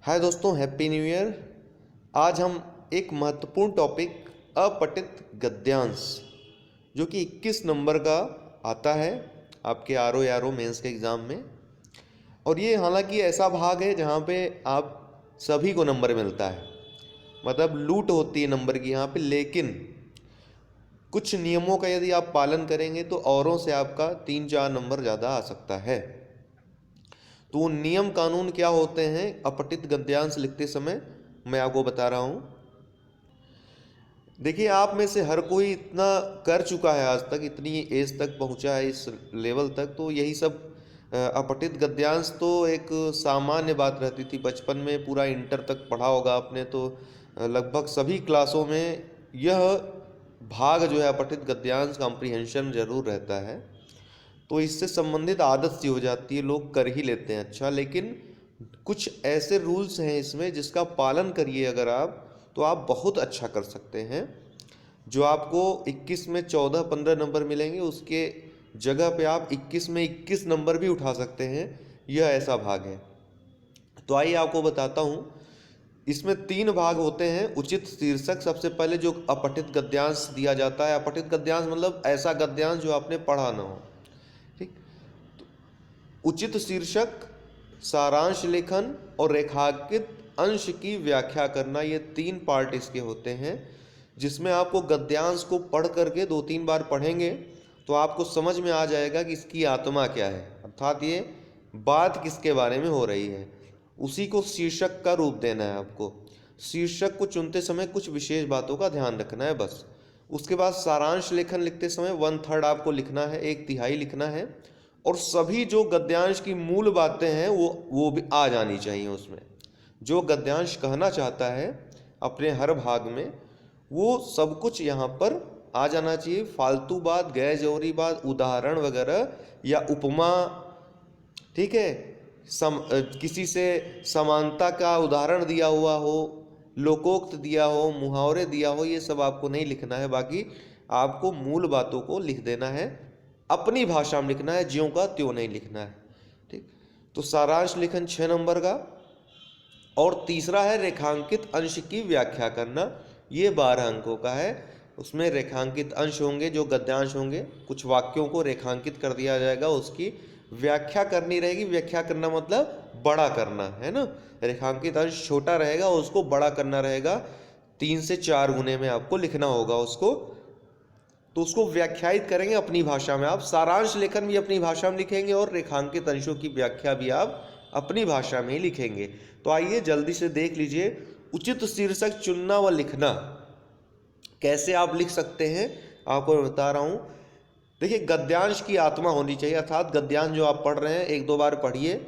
हाय दोस्तों, happy new year. आज हम एक महत्वपूर्ण टॉपिक अपठित गद्यांश जो कि 21 नंबर का आता है आपके आर ओ मेंस के एग्ज़ाम में। और ये हालांकि ऐसा भाग है जहाँ पे आप सभी को नंबर मिलता है, मतलब लूट होती है नंबर की यहाँ पे। लेकिन कुछ नियमों का यदि आप पालन करेंगे तो औरों से आपका 3-4 नंबर ज़्यादा आ सकता है। तो वो नियम कानून क्या होते हैं अपठित गद्यांश लिखते समय, मैं आपको बता रहा हूँ। देखिए, आप में से हर कोई इतना कर चुका है, आज तक इतनी एज तक पहुँचा है, इस लेवल तक। तो यही सब अपठित गद्यांश तो एक सामान्य बात रहती थी बचपन में। पूरा इंटर तक पढ़ा होगा आपने, तो लगभग सभी क्लासों में यह भाग जो है अपठित गद्यांश कॉम्प्रिहेंशन जरूर रहता है। तो इससे संबंधित आदत सी हो जाती है, लोग कर ही लेते हैं। अच्छा, लेकिन कुछ ऐसे रूल्स हैं इसमें जिसका पालन करिए अगर आप, तो आप बहुत अच्छा कर सकते हैं। जो आपको 21 में 14-15 नंबर मिलेंगे, उसके जगह पे आप 21 में 21 नंबर भी उठा सकते हैं। यह ऐसा भाग है। तो आइए आपको बताता हूँ। इसमें 3 भाग होते हैं। उचित शीर्षक, सबसे पहले जो अपठित गद्यांश दिया जाता है। अपठित गद्यांश मतलब ऐसा गद्यांश जो आपने पढ़ा ना हो। ठीक। उचित शीर्षक, सारांश लेखन और रेखांकित अंश की व्याख्या करना, ये 3 पार्ट इसके होते हैं, जिसमें आपको गद्यांश को पढ़ करके 2-3 बार पढ़ेंगे तो आपको समझ में आ जाएगा कि इसकी आत्मा क्या है, अर्थात ये बात किसके बारे में हो रही है। उसी को शीर्षक का रूप देना है आपको। शीर्षक को चुनते समय कुछ विशेष बातों का ध्यान रखना है बस। उसके बाद सारांश लेखन लिखते समय 1/3 आपको लिखना है, 1/3 लिखना है। और सभी जो गद्यांश की मूल बातें हैं वो भी आ जानी चाहिए उसमें। जो गद्यांश कहना चाहता है अपने हर भाग में, वो सब कुछ यहाँ पर आ जाना चाहिए। फालतू बात, गैर जरूरी बात, उदाहरण वगैरह या उपमा, ठीक है, किसी से समानता का उदाहरण दिया हुआ हो, लोकोक्त दिया हो, मुहावरे दिया हो, ये सब आपको नहीं लिखना है। बाकी आपको मूल बातों को लिख देना है, अपनी भाषा में लिखना है, ज्यों का त्यों नहीं लिखना है। ठीक। तो सारांश लेखन 6 नंबर का। और तीसरा है रेखांकित अंश की व्याख्या करना, ये 12 अंकों का है। उसमें रेखांकित अंश होंगे, जो गद्यांश होंगे, कुछ वाक्यों को रेखांकित कर दिया जाएगा, उसकी व्याख्या करनी रहेगी। व्याख्या करना मतलब बड़ा करना है ना। रेखांकित अंश छोटा रहेगा, उसको बड़ा करना रहेगा। 3 से 4 गुने में आपको लिखना होगा उसको। तो उसको व्याख्यायित करेंगे अपनी भाषा में। आप सारांश लेखन भी अपनी भाषा में लिखेंगे और रेखांकित अंशों की व्याख्या भी आप अपनी भाषा में ही लिखेंगे। तो आइए जल्दी से देख लीजिए। उचित शीर्षक चुनना व लिखना कैसे आप लिख सकते हैं, आपको मैं बता रहा हूं। देखिए, गद्यांश की आत्मा होनी चाहिए, अर्थात गद्यांश जो आप पढ़ रहे हैं 1-2 बार पढ़िए,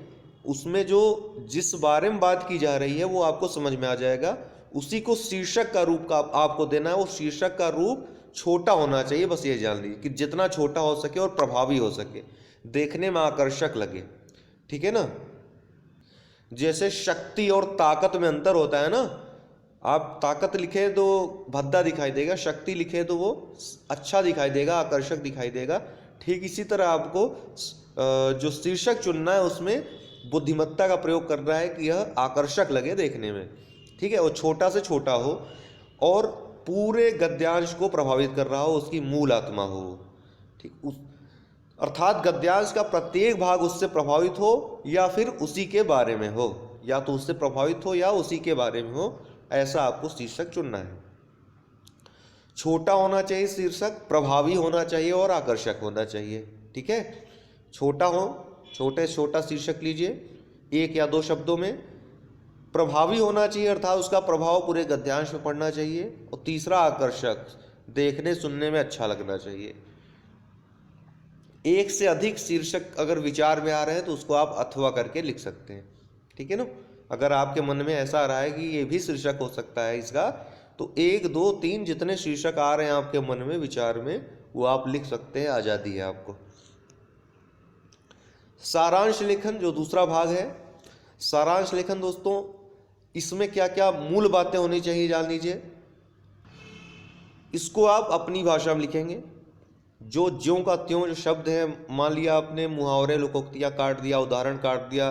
उसमें जो जिस बारे में बात की जा रही है वो आपको समझ में आ जाएगा। उसी को शीर्षक का रूप का आपको देना है। वो शीर्षक का रूप छोटा होना चाहिए, बस ये जान लीजिए कि जितना छोटा हो सके और प्रभावी हो सके, देखने में आकर्षक लगे। ठीक है ना। जैसे शक्ति और ताकत में अंतर होता है ना। आप ताकत लिखे तो भद्दा दिखाई देगा, शक्ति लिखे तो वो अच्छा दिखाई देगा, आकर्षक दिखाई देगा। ठीक इसी तरह आपको जो शीर्षक चुनना है उसमें बुद्धिमत्ता का प्रयोग करना है कि यह आकर्षक लगे देखने में। ठीक है, वो छोटा से छोटा हो और पूरे गद्यांश को प्रभावित कर रहा हो, उसकी मूल आत्मा हो। ठीक, उस अर्थात गद्यांश का प्रत्येक भाग उससे प्रभावित हो या फिर उसी के बारे में हो, या तो उससे प्रभावित हो या उसी के बारे में हो, ऐसा आपको शीर्षक चुनना है। छोटा होना चाहिए शीर्षक, प्रभावी होना चाहिए और आकर्षक होना चाहिए। ठीक है, छोटा हो, छोटे छोटा शीर्षक लीजिए 1 या 2 शब्दों में। प्रभावी होना चाहिए, अर्थात उसका प्रभाव पूरे गद्यांश में पड़ना चाहिए। और तीसरा आकर्षक, देखने सुनने में अच्छा लगना चाहिए। एक से अधिक शीर्षक अगर विचार में आ रहे हैं तो उसको आप अथवा करके लिख सकते हैं। ठीक है ना। अगर आपके मन में ऐसा आ रहा है कि ये भी शीर्षक हो सकता है इसका, तो 1, 2, 3 जितने शीर्षक आ रहे हैं आपके मन में विचार में, वो आप लिख सकते हैं, आज़ादी है आपको। सारांश लेखन जो दूसरा भाग है। सारांश लेखन दोस्तों, इसमें क्या क्या मूल बातें होनी चाहिए जान लीजिए। इसको आप अपनी भाषा में लिखेंगे। जो ज्यों का त्यों जो शब्द है, मान लिया आपने मुहावरे लोकोक्तियाँ काट दिया, उदाहरण काट दिया,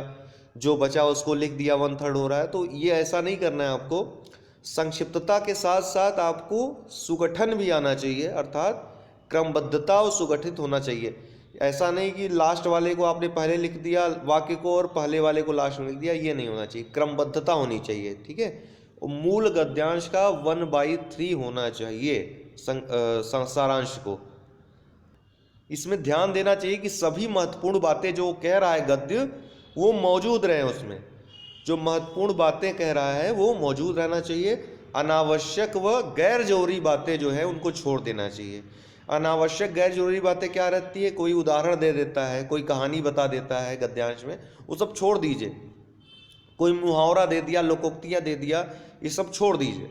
जो बचा उसको लिख दिया, 1/3 हो रहा है। तो ये ऐसा नहीं करना है आपको। संक्षिप्तता के साथ साथ आपको सुगठन भी आना चाहिए, अर्थात क्रमबद्धता और सुगठित होना चाहिए। ऐसा नहीं कि लास्ट वाले को आपने पहले लिख दिया वाक्य को और पहले वाले को लास्ट में लिख दिया, ये नहीं होना चाहिए। क्रमबद्धता होनी चाहिए, ठीक है। और मूल गद्यांश का 1/3 होना चाहिए सारांश को। इसमें ध्यान देना चाहिए कि सभी महत्वपूर्ण बातें जो कह रहा है गद्य, वो मौजूद रहे उसमें। जो महत्वपूर्ण बातें कह रहा है वो मौजूद रहना चाहिए। अनावश्यक व गैर जरूरी बातें जो है उनको छोड़ देना चाहिए। अनावश्यक गैर जरूरी बातें क्या रहती है? कोई उदाहरण दे देता है, कोई कहानी बता देता है गद्यांश में, वो सब छोड़ दीजिए। कोई मुहावरा दे दिया, लोकोक्तियाँ दे दिया, ये सब छोड़ दीजिए,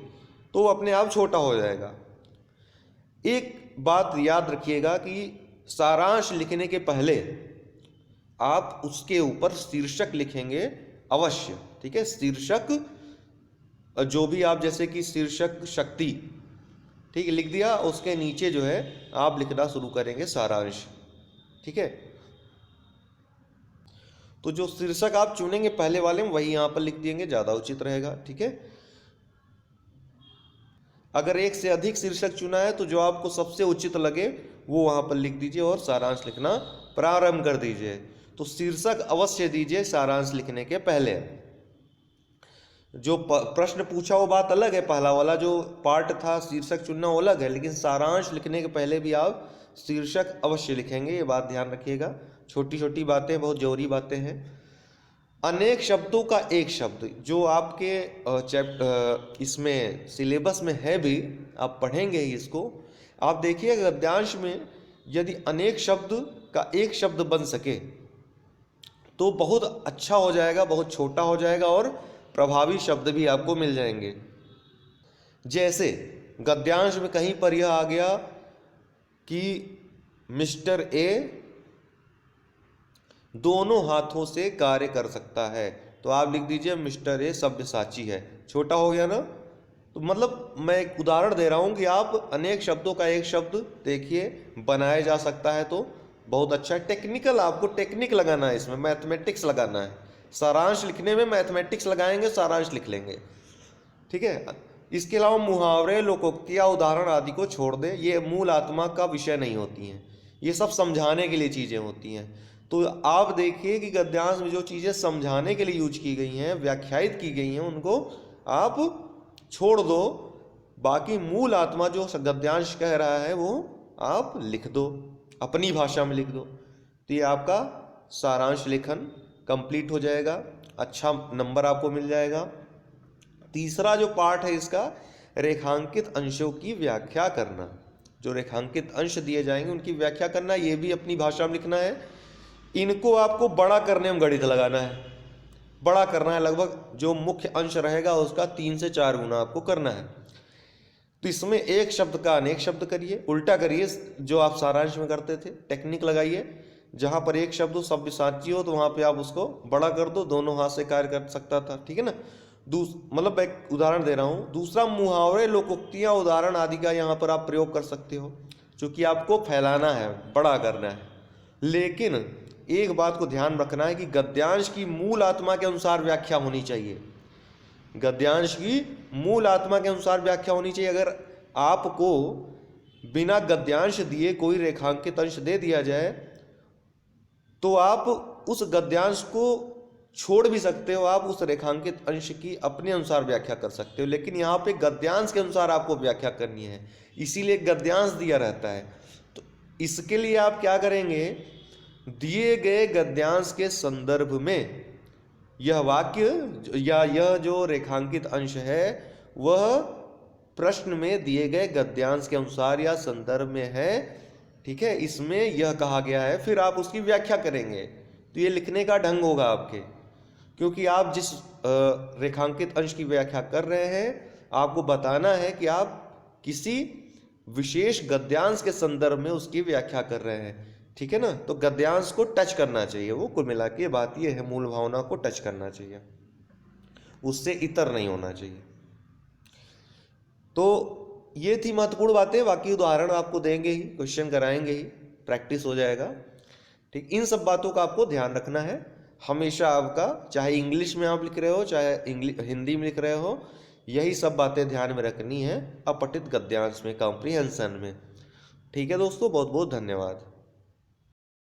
तो वो अपने आप छोटा हो जाएगा। एक बात याद रखिएगा कि सारांश लिखने के पहले आप उसके ऊपर शीर्षक लिखेंगे अवश्य, ठीक है। शीर्षक जो भी आप, जैसे कि शीर्षक शक्ति, ठीक है, लिख दिया, उसके नीचे जो है आप लिखना शुरू करेंगे सारांश, ठीक है। तो जो शीर्षक आप चुनेंगे पहले वाले में, वही यहाँ पर लिख देंगे, ज़्यादा उचित रहेगा, ठीक है। अगर एक से अधिक शीर्षक चुना है तो जो आपको सबसे उचित लगे वो वहाँ पर लिख दीजिए और सारांश लिखना प्रारंभ कर दीजिए। तो शीर्षक अवश्य दीजिए सारांश लिखने के पहले। जो प्रश्न पूछा वो बात अलग है, पहला वाला जो पार्ट था शीर्षक चुनना वो अलग है, लेकिन सारांश लिखने के पहले भी आप शीर्षक अवश्य लिखेंगे, ये बात ध्यान रखिएगा। छोटी छोटी बातें, बहुत जरूरी बातें हैं। अनेक शब्दों का एक शब्द, जो आपके इसमें सिलेबस में है भी, आप पढ़ेंगे ही इसको। आप देखिए गद्यांश में यदि अनेक शब्द का एक शब्द बन सके तो बहुत अच्छा हो जाएगा, बहुत छोटा हो जाएगा और प्रभावी शब्द भी आपको मिल जाएंगे। जैसे गद्यांश में कहीं पर यह आ गया कि मिस्टर ए दोनों हाथों से कार्य कर सकता है, तो आप लिख दीजिए मिस्टर ए सब्यसाची है। छोटा हो गया ना? तो मतलब मैं एक उदाहरण दे रहा हूं कि आप अनेक शब्दों का एक शब्द देखिए बनाया जा सकता है, तो बहुत अच्छा है। टेक्निकल, आपको टेक्निक लगाना है, इसमें मैथमेटिक्स लगाना है। सारांश लिखने में मैथमेटिक्स लगाएंगे, सारांश लिख लेंगे, ठीक है। इसके अलावा मुहावरे, लोकोक्तियाँ, उदाहरण आदि को छोड़ दें, ये मूल आत्मा का विषय नहीं होती हैं, ये सब समझाने के लिए चीज़ें होती हैं। तो आप देखिए कि गद्यांश में जो चीज़ें समझाने के लिए यूज की गई हैं, व्याख्यायित की गई हैं, उनको आप छोड़ दो। बाकी मूल आत्मा जो गद्यांश कह रहा है वो आप लिख दो, अपनी भाषा में लिख दो। तो ये आपका सारांश लेखन कंप्लीट हो जाएगा, अच्छा नंबर आपको मिल जाएगा। तीसरा जो पार्ट है इसका, रेखांकित अंशों की व्याख्या करना। जो रेखांकित अंश दिए जाएंगे उनकी व्याख्या करना, ये भी अपनी भाषा में लिखना है। इनको आपको बड़ा करने में गणित लगाना है, बड़ा करना है, लगभग जो मुख्य अंश रहेगा उसका 3 से 4 गुना आपको करना है। तो इसमें एक शब्द का अनेक शब्द करिए, उल्टा करिए जो आप सारांश में करते थे। टेक्निक लगाइए, जहाँ पर एक शब्द हो, सब्यसाची हो, तो वहाँ पे आप उसको बड़ा कर दो, दोनों हाथ से कार्य कर सकता था, ठीक है ना। मतलब एक उदाहरण दे रहा हूँ। दूसरा, मुहावरे, लोकोक्तियाँ, उदाहरण आदि का यहाँ पर आप प्रयोग कर सकते हो, क्योंकि आपको फैलाना है, बड़ा करना है। लेकिन एक बात को ध्यान रखना है कि गद्यांश की मूल आत्मा के अनुसार व्याख्या होनी चाहिए। गद्यांश की मूल आत्मा के अनुसार व्याख्या होनी चाहिए। अगर आपको बिना गद्यांश दिए कोई रेखांकित अंश दे दिया जाए तो आप उस गद्यांश को छोड़ भी सकते हो, आप उस रेखांकित अंश की अपने अनुसार व्याख्या कर सकते हो। लेकिन यहाँ पे गद्यांश के अनुसार आपको व्याख्या करनी है, इसीलिए गद्यांश दिया रहता है। तो इसके लिए आप क्या करेंगे, दिए गए गद्यांश के संदर्भ में यह वाक्य या यह जो रेखांकित अंश है वह प्रश्न में दिए गए गद्यांश के अनुसार या संदर्भ में है, ठीक है, इसमें यह कहा गया है, फिर आप उसकी व्याख्या करेंगे। तो ये लिखने का ढंग होगा आपके, क्योंकि आप जिस रेखांकित अंश की व्याख्या कर रहे हैं, आपको बताना है कि आप किसी विशेष गद्यांश के संदर्भ में उसकी व्याख्या कर रहे हैं, ठीक है ना। तो गद्यांश को टच करना चाहिए, वो कुल मिला के बात ये है, मूल भावना को टच करना चाहिए, उससे इतर नहीं होना चाहिए। तो ये थी महत्वपूर्ण बातें। बाकी उदाहरण आपको देंगे ही, क्वेश्चन कराएंगे ही, प्रैक्टिस हो जाएगा, ठीक। इन सब बातों का आपको ध्यान रखना है। हमेशा आपका, चाहे इंग्लिश में आप लिख रहे हो चाहे हिंदी में लिख रहे हो, यही सब बातें ध्यान में रखनी है अपठित गद्यांश में, कॉम्प्रिहेंशन में। ठीक है दोस्तों, बहुत बहुत धन्यवाद।